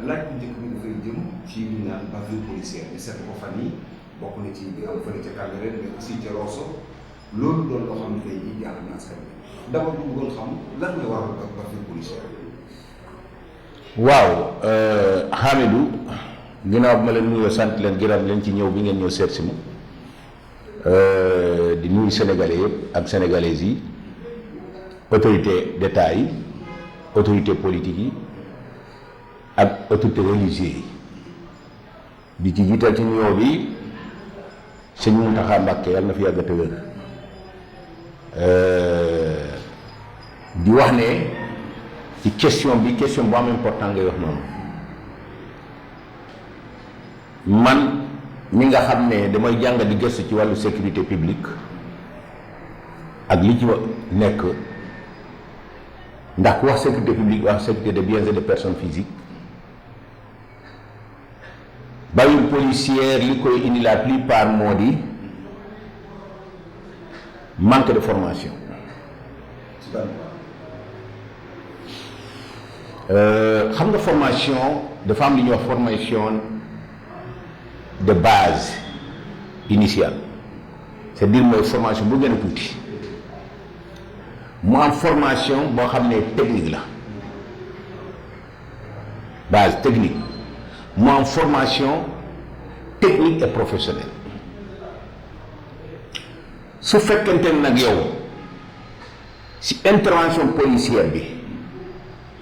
laaj bu njëkk bi dafay jëm ci li ñu naan bavure policière bi seetlu ko fan yi bokk na ci bi am fële ca Cambérène mais aussi ca Rosso loolu doon loo xam ne tey jii jaaxal na askan bi d'abord bu bëggoon xam lan nga waral bavure policière. waaw Hamidou ginnaaw bi ma leen nuyoo sant leen gërëm leen ci ñëw bi ngeen ñëw seet si ma di nuyu sénégalais yëpp ak sénégalaises yi autorité d'état yi autorité politique yi ak autorité religieux yi di ci jiital ci nuyoo bi sëñ Mountakha Mbacké yàlla na fi yàgg te wér di wax ne ci question bu am important ngay wax noonu man mi nga xam ne damay jàng di gëstu ci wàllu sécurité publique ak li ci nekk ndax ku wax sécurité publique wax sécurité de biens et de personnes physiques bavure policière li koy indi la plupart moo di manque de formation. xam nga formation dafa am li ñuy wax formation de base initiale c'est-à-dire mooy formation bu gën a tuuti mu am formation boo xam ne technique la base technique mu am formation technique et professionnelle su fekkente ne nag yow si intervention policière bi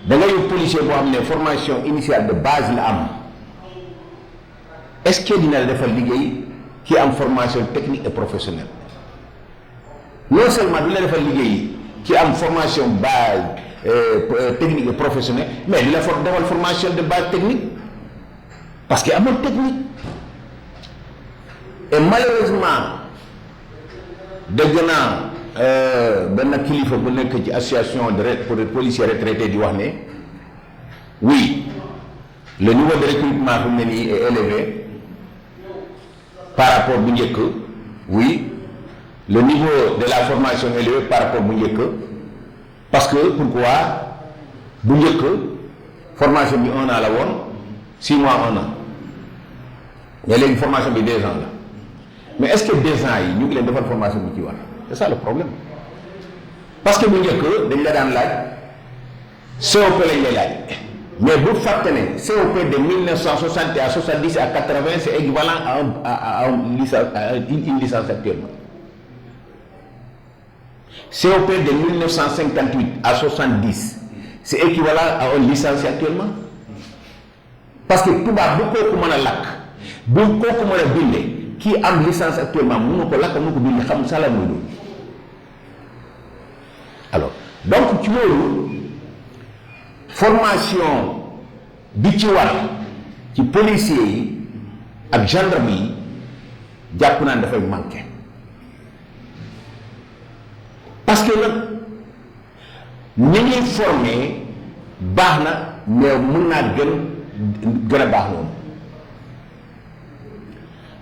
da nga yow policier boo xam ne formation initiale de base la am est-ce que dina la defal liggéey ki am formation technique et professionnelle non seulement du la defal liggéey ki am formation base technique et professionnelle mais di la defal formation de base technique parce que amul technique et malheureusement dégg naa benn kilifa bu nekk ci association pour les policiers retraités di wax ne oui le niveau de recrutement fi mu ne nii est élevé par rapport bu njëkk oui le niveau de la formation est élevé par rapport bu njëkk parce que pourquoi bu njëkk formation bi 1 an la woon 6 mois 1 an mais léegi formation bi 2 ans la mais est-ce que 2 ans yi ñu ngi leen defal formation bi ci war c'est ça le problème parce que bu njëkk dañ la daan laaj COP lañ lay laaj mais bu fàtte ne COP de 1960 à 70 à 80 c'est équivalent à une licence actuellement COP de 1958 à 70 c'est équivalent à une licence actuellement parce que tubaab bu kooku mën a lakk bu kooku mën a bindee kii am licence actuellement mënu ko lakk mënu ko bind xamul sa la muy loolu alors donc ci loolu formation bi ci war ci policiers yi ak gendarme yi jàpp naa dafay manqué parce que nag ni ñuy formé baax na mais mun naa gën a baax noonu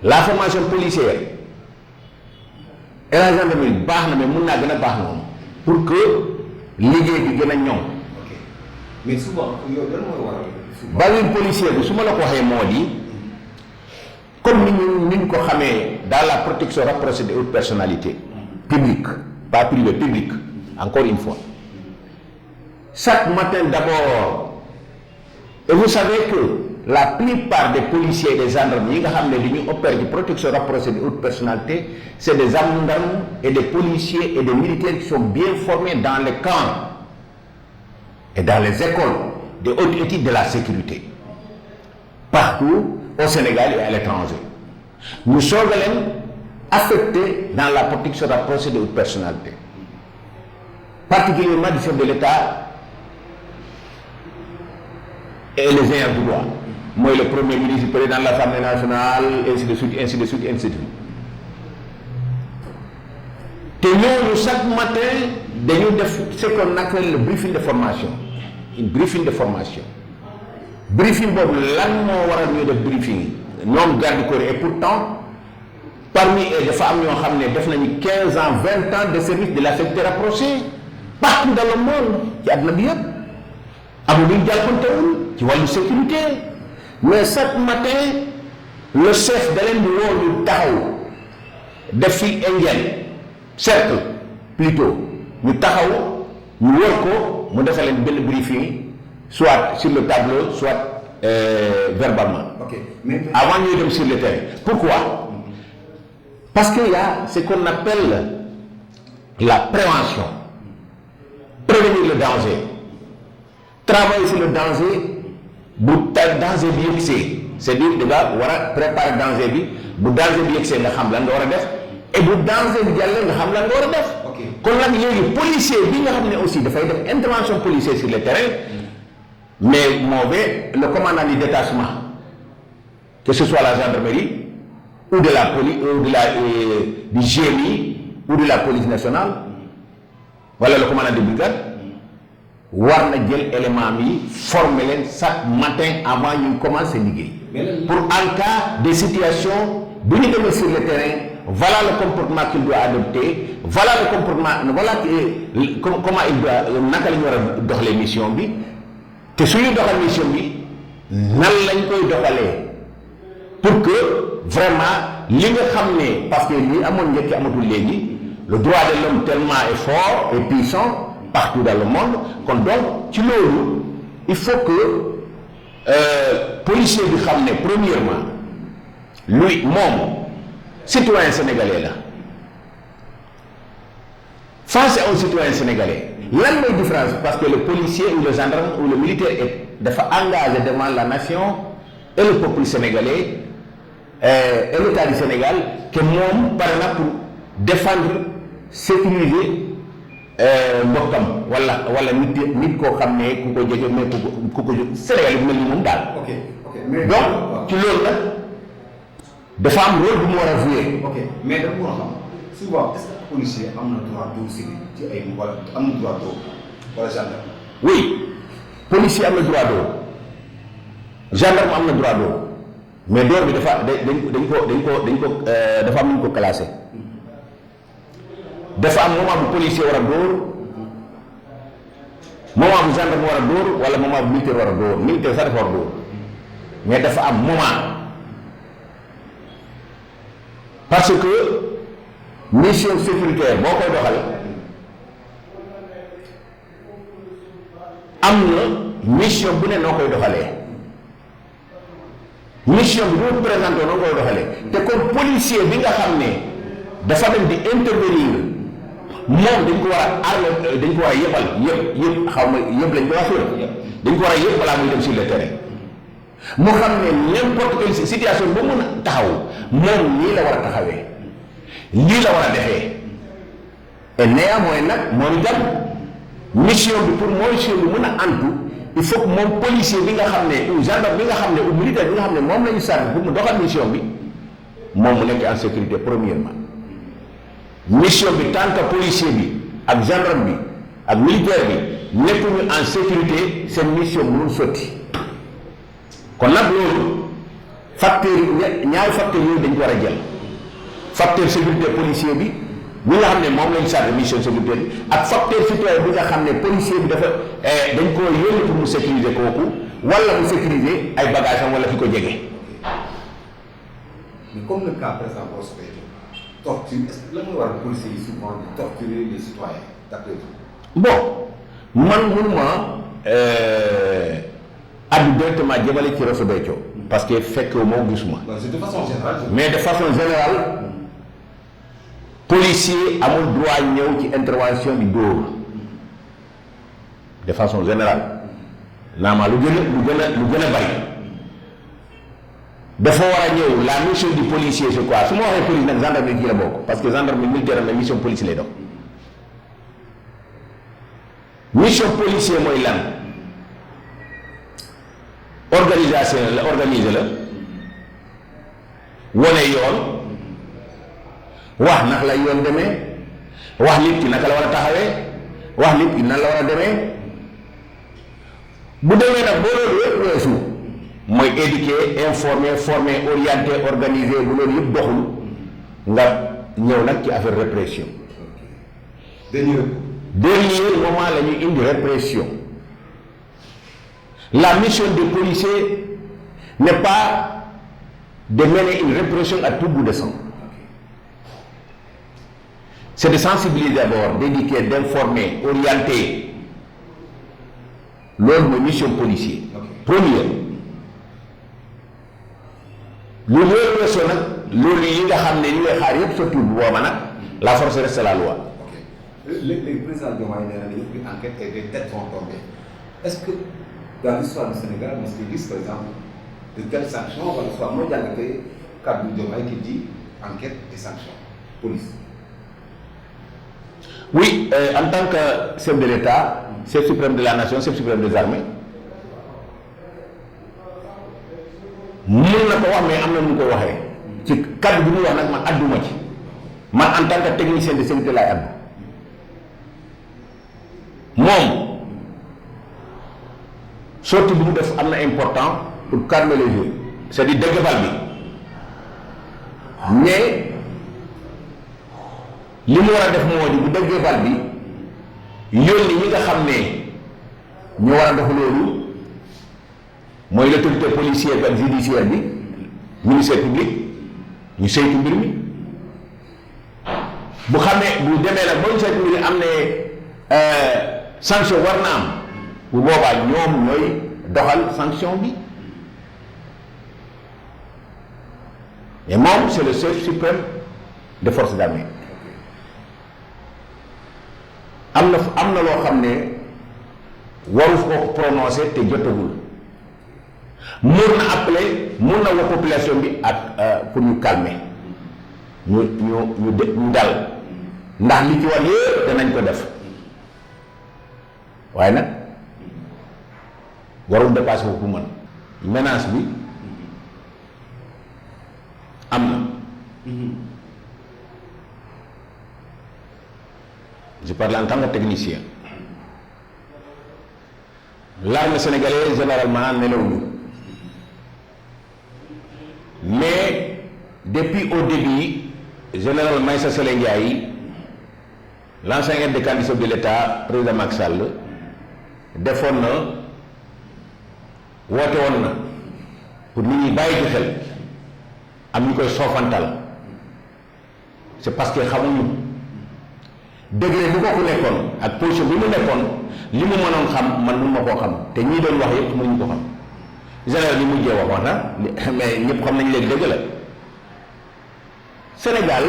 la formation policière et la gendarmerie baax na mais mun naa gën a baax noonu pour que liggéey bi gën a ñoŋ. ok mais souvent yow lan mooy waral. bavure policière bi su ma la ko waxee moo di comme ni ñu ko xamee dans la protection rapprochée des hautes personnalités publiques pas privées publiques encore une fois chaque matin d'abord et vous savez que la plupart des policiers et des gendarmes yi nga xam ne dañuy opérer ci protection rapprochée des hautes personnalités c'est des gendarmes et des policiers et des militaires qui sont bien formés dans les camps et dans les écoles de haute étude de la sécurité partout au Sénégal et à l'étranger ñu soog a leen affecté dans la protection rapprochée des hautes personnalités particulièrement du chef de l'État et les ayants du droit mooy le premier ministre, le président de l'Assemblée nationale, ainsi de suite, ainsi de suite, ainsi de suite. te ñooñu chaque matin dañu def ce qu'on appelle le briefing de formation une briefing de formation briefing boobu lan moo waral ñu def briefing ñoom garde corps et pourtant parmi eux dafa am ñoo xam ne def nañu 15 ans 20 ans de service de la sécurité rapprochée partout dans le monde ci àdduna bi yëpp amul luñ jàppantewul ci wàllu sécurité mais chaque matin le chef da leen di woo ñu taxaw def fi indien cercle plutôt ñu taxaw ñu wër ko mu defal leen benn briefing soit sur le tableau soit verbalement. Ok. Mais avant ñuy dem sur le terrain. Pourquoi? Parce qu'il y a ce qu'on appelle la prévention. Prévenir le danger. Travailler sur le danger bu danger bi yëgsee c'est-à-dire da nga war a préparer danger bi bu danger bi yëgsee nga xam lan nga war a def et bu danger bi jàllee nga xam lan nga war a def. ok kon nag léegi policier bi nga xam ne aussi dafay def intervention policière sur le terrain mais mauvais le commandant du détachement que ce soit la gendarmerie ou de la police ou de la du GMI ou de la police nationale wala le commandant de brigade war na jël élément yi former leen chaque matin avant ñu commencer liggéey pour en cas de situation bu ñu demee sur le terrain voilà le comportement qu'il doit adopter voilà le comportement voilà comment il doit naka la ñu war a doxalee mission bi te suñu doxal mission bi nan lañ koy doxalee pour que vraiment li nga xam ne parce que li amoon njëkk amatul léegi le droit de l'homme tellement est fort et puissant partout dans le monde kon donc ci loolu il faut que policier bi xam ne premièrement lui moom citoyen sénégalais la face à un citoyen sénégalais lan mooy différence parce que le policier ou le gendarme ou le militaire est dafa engagé devant la nation et le peuple sénégalais et l'État du Sénégal que moom pare na pour défendre sécuriser mbokkam wala nit koo xam ne ku ko jege mais ku ko Sénégal yi mel ni moom daal. ok mais donc ci loolu nag dafa am rôle bu mu war a jouer. ok mais dafa war a xam souvent est-ce que policier am na droit dóor civil ci ay wala am na droit dóor wala gendarme. oui policier am na droit dóor gendarme am na droit dóor mais dóor bi dafa dañ ko dafa am nu ñu ko classé. dafa am moment bu policier war a dóor moment bu gendarme war a dóor wala moment bu militaire war a dóor militaire sax dafa war a dóor mais dafa am moment parce que mission sécuritaire boo koy doxal am na mission bu ne noo koy doxalee mission bi boo présenté noo koy doxalee te kon policier bi nga xam ne dafa dem di intervenir moom dañ ko war a armé dañ ko war a yebal yëpp xaw ma yëpp lañ ko wax dañ ko war a yëpp balaa muy dem sur le terrain moo xam ne n'importe quelle situation ba mun a taxaw moom lii la war a taxawee lii la war a defee et néanmoins nag moom itam mission bi pour mooy mission bi mën a antu il faut que moom policier bi nga xam ne ou gendarme bi nga xam ne ou militaire bi nga xam ne moom la ñu sàrri pour mu doxal mission bi moom mu nekk en sécurité premièrement mission bi tant que policier bi ak gendarme bi ak militaire bi nekkuñu en sécurité seen mission mënul sotti kon nag loolu facteur yi ñaari facteurs yooyu dañ ko war a jël facteur sécurité policier bi nga xam ne moom lañ sàrri mission sécurité bi ak facteur citoyen bi nga xam ne policier bi dafa dañ ko yónni pour mu sécuriser kooku wala mu sécuriser ay bagages am wala fi ko jege. mais comme le cas par exemple au Soweto torture est-ce que la muy war a policier yi souvent di torturer les citoyens d'après vous. bon man mënuma addu directement jëmale ci Rosso Béthio parce que fekk moo gisuma. de façon générale. mais de façon générale policier amul droit ñëw ci intervention di dóor de façon générale naama lu gën a bari dafa war a ñëw la mission du policier c'est quoi su ma waxee police nag gendarmerie ci la bokk parce que gendarmerie militaire na mission police lay dox mission policier mooy lan organisation la organiser la wane yoon wax naka la yoon demee wax nit ki naka la war a taxawee wax nit ki nan la war a demee bu demee nag boo loolu yëpp weesu mooy éduquer informer former orienter organiser bu loolu yëpp doxul nga ñëw nag ci affaire répression. dernier moment la ñuy indi répression la mission des policiers n'est pas de mener une répression à tout bout de champ. C'est de sensibiliser d'abord, d'éduquer, d'informer, orienter. Loolu mooy mission policier. Première. lu loolu weesoo nag loolu yi nga xam ne ñu lay xaar yëpp surtout bu booba nag la force reste la loi. léegi président Diomaye nee na dañu ubbi enquête et des têtes vont tomber est-ce que dans l'histoire du Sénégal mos nga gis par exemple de telles sanctions wala soit moo jàngatee kàddu Diomaye qui dit enquête et sanction police. Oui, en tant que chef de l'État, chef suprême de la nation, chef suprême des armées, mun na ko wax mais am na nu ko waxee ci kàddu bi muy wax nag man adduma ci man en tant que technicien de sécurité laay addu moom sortie bi mu def am na important pour calmer les jeux c'est-à-dire dégg bal bi mais li mu war a def moo di bu déggee bal bi yónni ñi nga xam ne ñu war a def loolu mooy l'autorité policière ak judiciaire bi ministère public ñu saytu mbir mi bu xamee bu demee nag ba ñu saytu mbir mi am ne sanction war na am bu boobaa ñoom ñooy doxal sanction bi mais moom c'est le chef suprême des forces armées am na loo xam ne waru ko prononcer te jotagul mun na appeler mun na wax population bi ak pour ñu calmer ñu dal ndax li ci war yëpp danañ ko def waaye nag warul dépasser foofu mën menace bi am na. Je parle en tant que technicien. L'armée sénégalaise généralement nelawuñu mais depuis au début général Maïssa Sélé Ndiaye l'ancien aide de camp du chef de l'État président Macky Sall defoon na woote woon na pour nit ñi bàyyi ci xel am ñu koy soofantal c'est parce que xamuñu degré bu ko ku nekkoon ak position bi mu nekkoon li mu mënoon xam man mun ma koo xam te ñii doon wax yëpp mënuñu ko xam général bi mujjee waxoon na mais ñëpp xam nañu léegi dëgg la Sénégal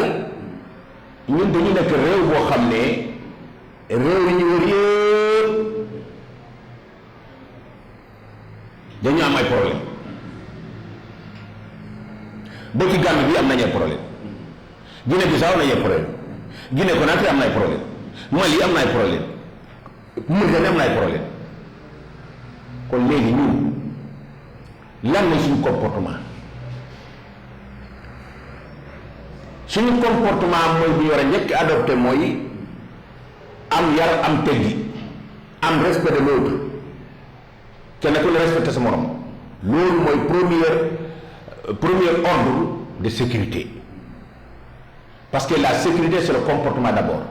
ñun dañu nekk réew boo xam ne réew yi ñu wër yëpp dañu am ay problème ba ci Gambie bi am nañu ay problème Guinée Bissau am nañu ay problème Guinée Conakry am na ay problème Mali am na ay problème Mauritanie am na ay problème kon léegi ñun lan mooy suñu comportement mooy bu ñu war a njëkk adopté mooy am yar am teggi am respect de l'autre kenn ku ne respecté sa morom loolu mooy premier ordre de sécurité. Parce que la sécurité, c'est le comportement d'abord.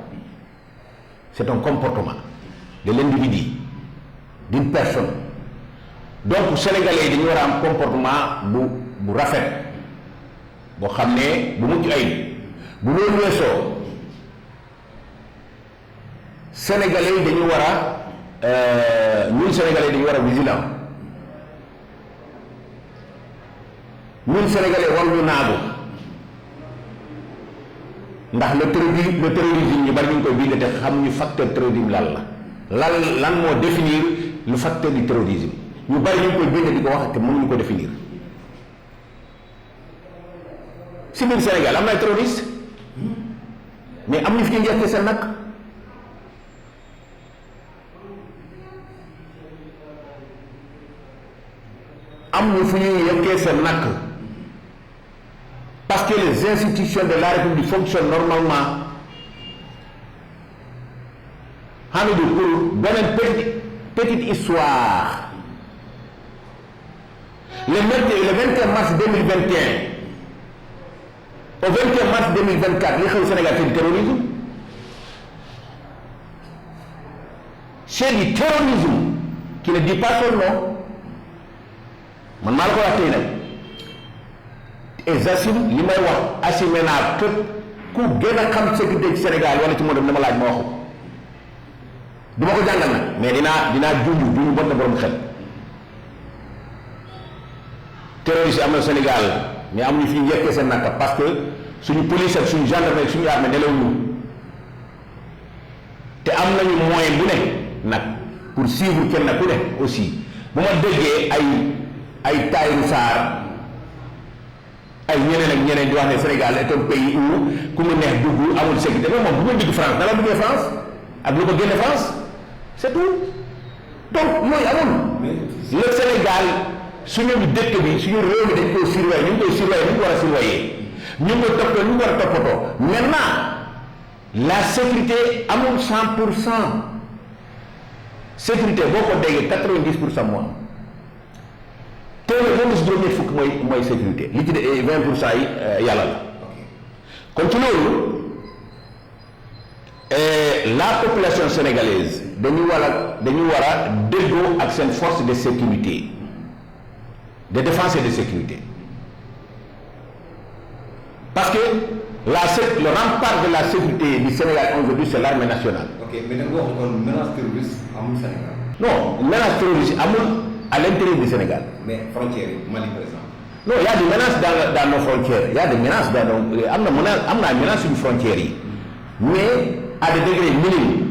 C'est un comportement de l'individu, d'une personne. Donc, Sénégalais, dañu war a am comportement bu rafet boo xam ne bu mucc ayib bu loolu weesoo Sénégalais yi dañu war a ñun Sénégalais dañu war a vigilant ñun Sénégalais waruñu naagu. ndax le terrorisme ñu bari ñu ngi koy bind te xamuñu facteur terrorisme lan moo définir le facteur du terrorisme ñu bari ñu ngi koy bind di ko wax te mënuñu ko définir si biir Sénégal am na ay terroriste mais am ñu fi ñu njëkkee seen nag am ñu fi ñuy njëkkee seen nag parce que les institutions de la République fonctionnent normalement. Hamidou, pour beneen petite histoire. Le 21 mars 2021 au 21 mars 2024 li xew Sénégal c'est du terrorisme. C'est du terrorisme qui ne dit pas son nom. man maa la ko wax tey nag et j'assume li may wax assumé naa képp ku gën a xam sécurité ci Sénégal wala ci monde dama laaj ma waxu du ma ko jàngal nag mais dinaa junj bon na borom xel terroriste am na Sénégal mais amuñu fi yekkee seen nakka parce que suñu police ak suñu gendarmerie suñu armée nelawuñu te am nañu moyen bu ne nag pour suivre kenn ku ne aussi bu ma déggee ay Tahirou Sarr ay ñeneen ak ñeneen di wax ne Sénégal est un pays où ku mu neex dugg amul sécurité mais moom bu ma dugg France dana duggee France ak lu ko génne France c'est tout donc yooyu amul le Sénégal suñu dëkk bi suñu réew mi dañ koy surveiller ñu ngi koy surveiller ñu ngi war a surveiller ñu ngi koy toppatoo ñu ngi war a toppatoo maintenant la sécurité amul 100% sécurité boo ko déggee 90% moom téeméer boo gis juróom-ñett fukk mooy sécurité li ci de 20% yi yàlla la kon ci loolu la population sénégalaise dañu war a déggoo ak seen force de sécurité de défense et de sécurité parce que le rempart de la sécurité du Sénégal aujourd'hui c'est l'armée nationale. ok mais da nga wax kon menace terroriste amul Sénégal. non menace terroriste amul à l'intérieur du Sénégal. mais frontières yi Mali par exemple. non il y a des menaces dans nos frontières il y a des menaces dans nos am na menace suñu frontières yi mais à des degrés minimes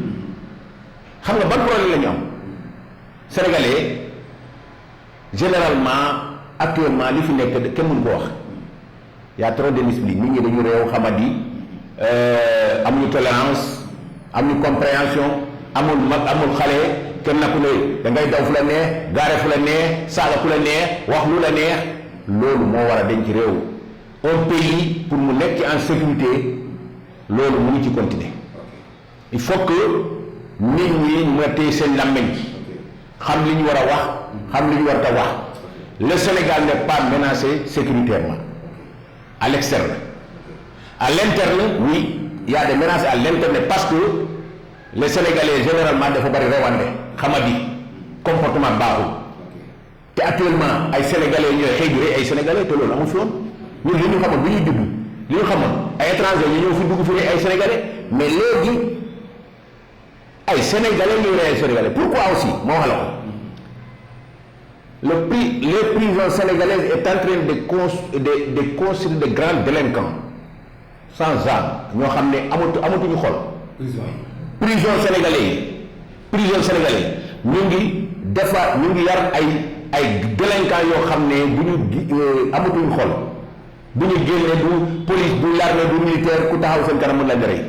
xam nga ban problème la ñu am sénégalais généralement actuellement li fi nekk kenn mënu ko wax y a trop d'indiscipline nit ñi dañu réew xamadi amuñu tolérance amuñu compréhension amul mag amul xale kenn na ku ne da ngay daw fu la neex gaare fu la neex saaga fu la neex wax lu la neex loolu moo war a denc réew un pays pour mu nekk en sécurité loolu mu ngi ci continuer il faut que nit ñi mu téye seen làmmiñ xam li ñu war a wax xam li ñu war a wax le Sénégal n'est pas menacé sécuritairement à l'externe à l'interne oui il y a des menaces à l'interne parce que les Sénégalais généralement dafa bari rewande xamadi comportement baaxul te actuellement ay Sénégalais ñooy xëy di ay Sénégalais te loolu amul fi woon ñun li ñu xamoon bi ñuy judd li ñu xamoon ay étrangers ñu ñëw fi dugg fi ay Sénégalais mais léegi ay Sénégalais ñuy rey ay Sénégalais pourquoi aussi moo wax la ko les prisons sénégalaises est en train de construire de grands délinquants sans âme ñoo xam ne amatuñu xol. prison sénégalais ñu ngi yar ay délinquants yoo xam ne bu ñu amatuñu xol bu ñu génnee du police du l'armée du militaire ku taxaw seen kanam mën la rey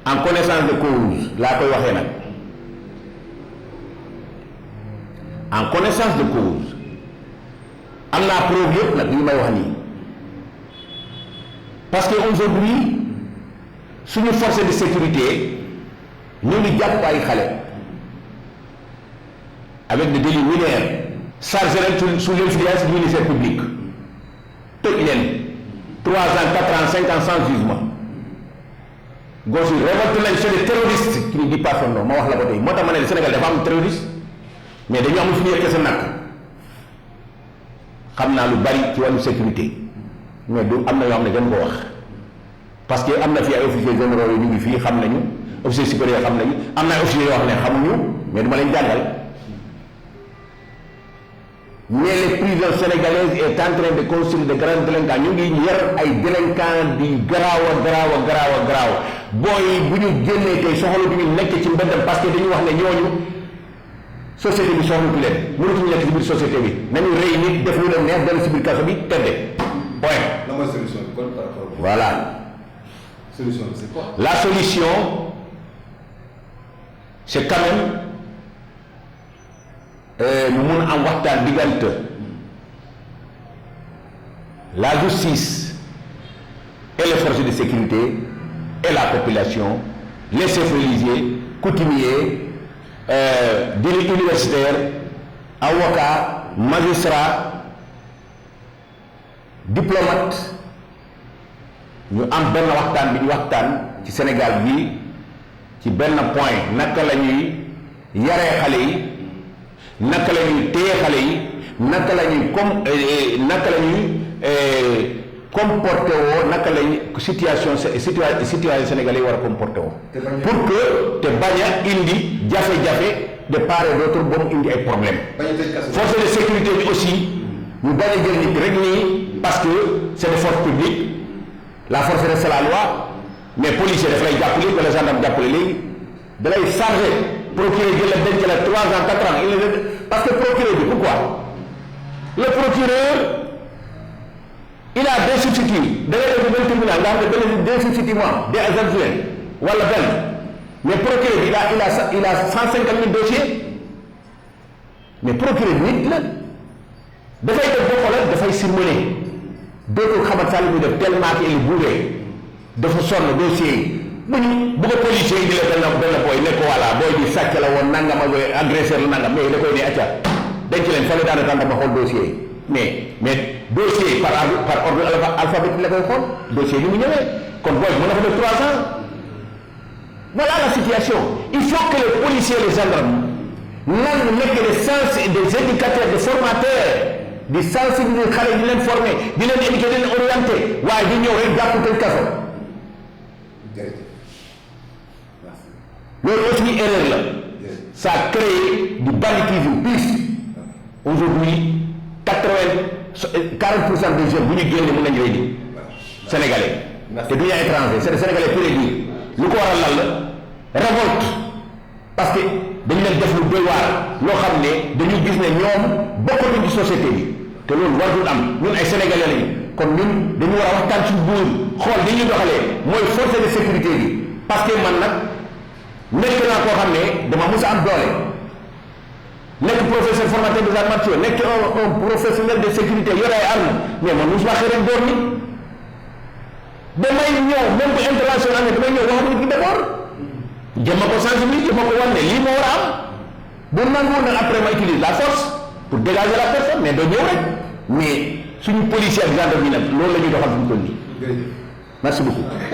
en connaissance de cause laa koy waxee nag. en connaissance de cause am naa preuve yëpp nag li may wax nii parce que aujourd'hui suñu force de sécurité ñu ngi jàpp ay xale avec des délits mineurs chargé leen sous l'influence du ministère public tëj leen 3 ans 4 ans 5 ans sans jugement gos yi révolte nañ c'est des terroristes qui ne dit pas son nom ma wax la ko tey moo tax ma ne Sénégal dafa am terroriste mais dañu amul fi ñu yekkee sa nakk xam naa lu bari ci wàllu sécurité mais du am na yoo xam ne gën ko wax parce que am na fi ay officiers généraux yi ñu ngi fii xam nañu officiers supérieurs xam nañu am na ay officiers yoo xam ne xamuñu mais duma leen jàngal mais les prisons sénégalaises est en train de construire de grands délinquants ñu ngi yar ay délinquants di garaaw booy bu ñu génnee tey soxla du ñu nekk ci mbeddam parce que dañu wax ne ñooñu société bi soxlatu leen mënatuñu nekk ci biir société bi nañu rey nit def lu leen neex dellu ci biir kaso bi tedde point. la mooy solution bi kon par rapport. voilà. solution bi c'est quoi. la solution c'est quand même ñu mun am waxtaan diggante la justice et les forces de sécurité et la population les chefs religieux coutumiers dirigeants universitaires avocats magistrats diplomates ñu am benn waxtaan bi ñu waxtaan ci Sénégal bi ci benn point naka la ñuy yaree xale yi naka la ñuy téye xale yi naka la ñuy comporté woo naka lañ situation sénégalais war a comporté woo pour que te bañ a indi jafe-jafe de part et d'autre ba mu indi ay problème force de sécurité bi aussi ñu bañ a jël nit rek nii parce que c'est des forces publiques la force reste la loi mais policier daf lay jàppale wala gendarme jàppale léegi da lay chargé procureur jël la denc la 3 ans 4 ans parce que procureur bi pourquoi le procureur il a des substituts da ngay def benn tribunal nga xam ne benn des substituts moom des adjoints wala benn mais procureur bi il a 150 000 dossiers mais procureur bi nit la dafay def boo xoolee dafay surmené dootul xamat sax li muy def tellement que il est bourré dafa sonn dossier yi bu ko policier yi di la benn booy ne ko voilà booy bi sàcc la woon nangam ak agresseur la nangam mais da koy ne acca denc leen fale daana tan dama xool dossier yi mais dossier par ordre alphabétique la koy xool dossier bi mu ñëwee kon booy mën na fa def 3 ans voilà la situation il faut que les policiers les gendarmes nan nekk des éducateurs des formateurs di sensibiliser xale yi di leen former di leen éduquer di leen orienter waaye di ñëw rek jàpp tëj kaso loolu aussi erreur la ça crée du banditisme plus aujourd'hui 40% des jeunes bu ñu génne mën nañu rey di sénégalais te du ñu étranger c'est des sénégalais pur et dur lu ko waral lan la révolte parce que dañu leen def lu doy waar loo xam ne dañu gis ne ñoom bokkatuñ ci société bi te loolu warul am ñun ay sénégalais lañu kon ñun dañu war a waxtaan suñu buur xool li ñuy doxalee mooy force de sécurité bi parce que man nag nekk naa koo xam ne dama mës a am doole nekk professeur formateur des arts martiaux nekk un professionnel de sécurité yore ay armes mais man mosuma xëy rek door nit damay ñëw même bu international ne damay ñëw wax nit ñi d'abord jëmma ko sensibiliser jëmma ko wan ne lii moo war a am bu nanguwul nag après ma utilise la force pour dégager la personne mais doo ñëw rek mais suñu policier ak gendarme yi nag loolu la ñuy doxal suñu toll nii merci beaucoup